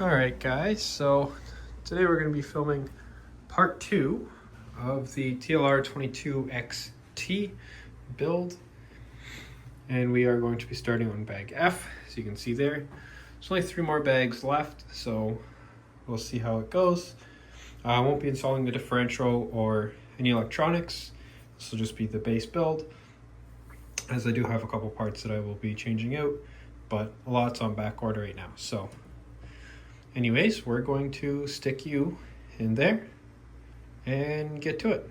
Alright guys, so today we're going to be filming part 2 of the TLR 22X-T build, and we are going to be starting on bag F, as you can see there. There's only 3 more bags left, so we'll see how it goes. I won't be installing the differential or any electronics. This will just be the base build, as I do have a couple parts that I will be changing out, but a lot's on back order right now. So anyways, we're going to stick you in there and get to it.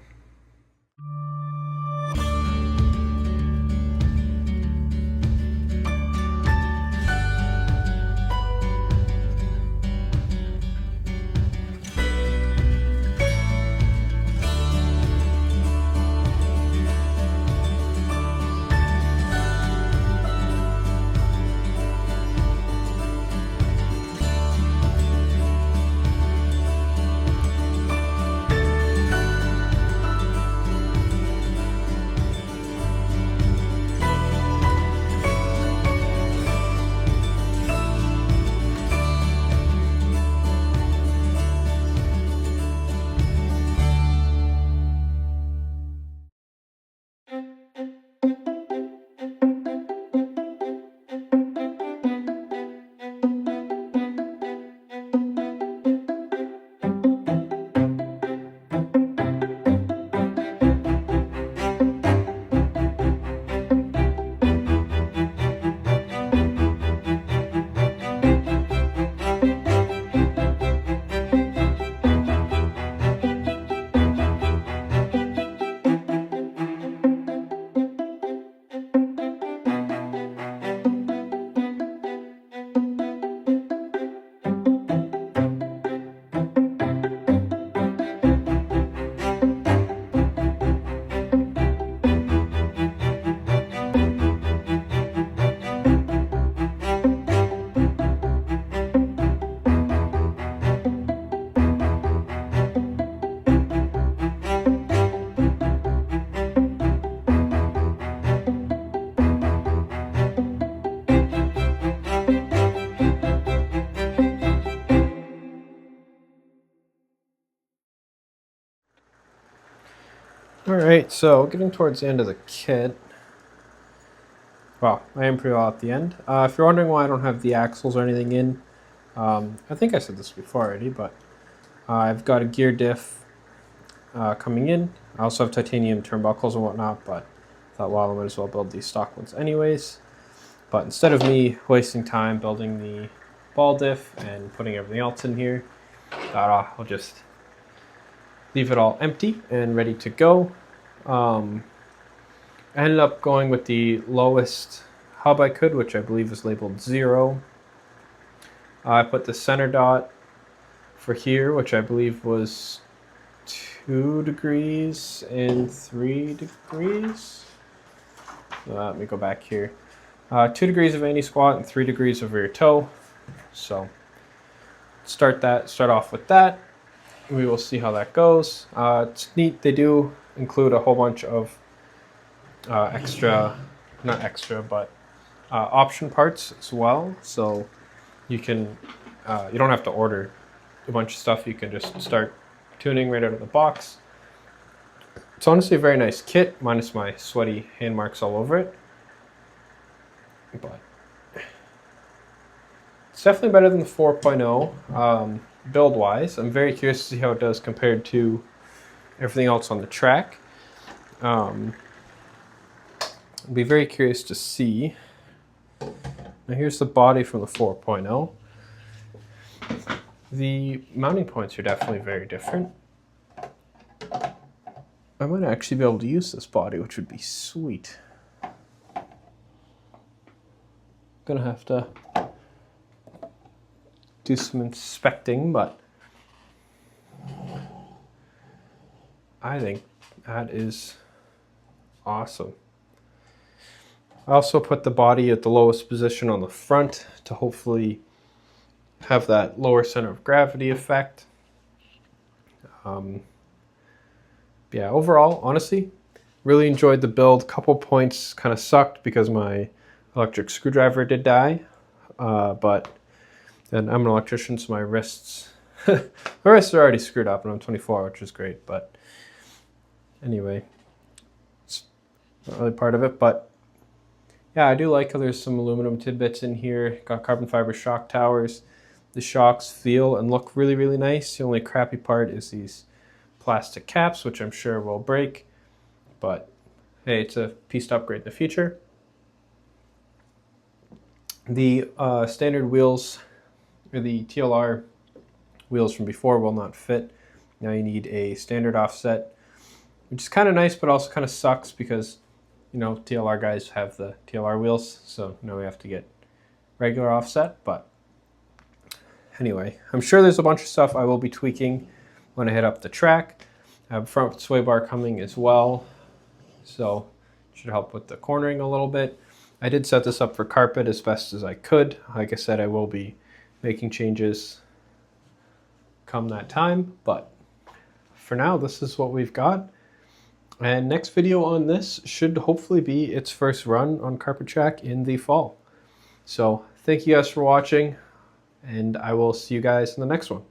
Alright, so getting towards the end of the kit. Well, I am pretty well at the end. If you're wondering why I don't have the axles or anything in, I think I said this before already, but I've got a gear diff coming in. I also have titanium turnbuckles and whatnot, but I thought, well, I might as well build these stock ones anyways. But instead of me wasting time building the ball diff and putting everything else in here, I'll just leave it all empty and ready to go. I ended up going with the lowest hub I could, which I believe is labeled 0. I put the center dot for here, which I believe was 2 degrees and 3 degrees. Let me go back here. 2 degrees of anti-squat and 3 degrees of rear toe. So start off with that. We will see how that goes. It's neat. They do include a whole bunch of option parts as well. So you can, you don't have to order a bunch of stuff. You can just start tuning right out of the box. It's honestly a very nice kit, minus my sweaty hand marks all over it. But it's definitely better than the 4.0. Build-wise, I'm very curious to see how it does compared to everything else on the track. I'd be very curious to see. Now here's the body from the 4.0. The mounting points are definitely very different. I might actually be able to use this body, which would be sweet. Gonna have to do some inspecting, but I think that is awesome. I also put the body at the lowest position on the front to hopefully have that lower center of gravity effect. Yeah, overall, honestly, really enjoyed the build. Couple points kind of sucked because my electric screwdriver did die, but And I'm an electrician, so my wrists, my wrists are already screwed up, and I'm 24, which is great. But anyway, it's not really part of it. But yeah, I do like how there's some aluminum tidbits in here. Got carbon fiber shock towers. The shocks feel and look really, really nice. The only crappy part is these plastic caps, which I'm sure will break. But hey, it's a piece to upgrade in the future. The standard wheels, or the TLR wheels from before, will not fit. Now you need a standard offset, which is kind of nice, but also kind of sucks because, you know, TLR guys have the TLR wheels, so now we have to get regular offset. But anyway, I'm sure there's a bunch of stuff I will be tweaking when I hit up the track. I have a front sway bar coming as well, so it should help with the cornering a little bit. I did set this up for carpet as best as I could. Like I said, I will be making changes come that time, but for now, this is what we've got. And next video on this should hopefully be its first run on carpet track in the fall. So thank you guys for watching, and I will see you guys in the next one.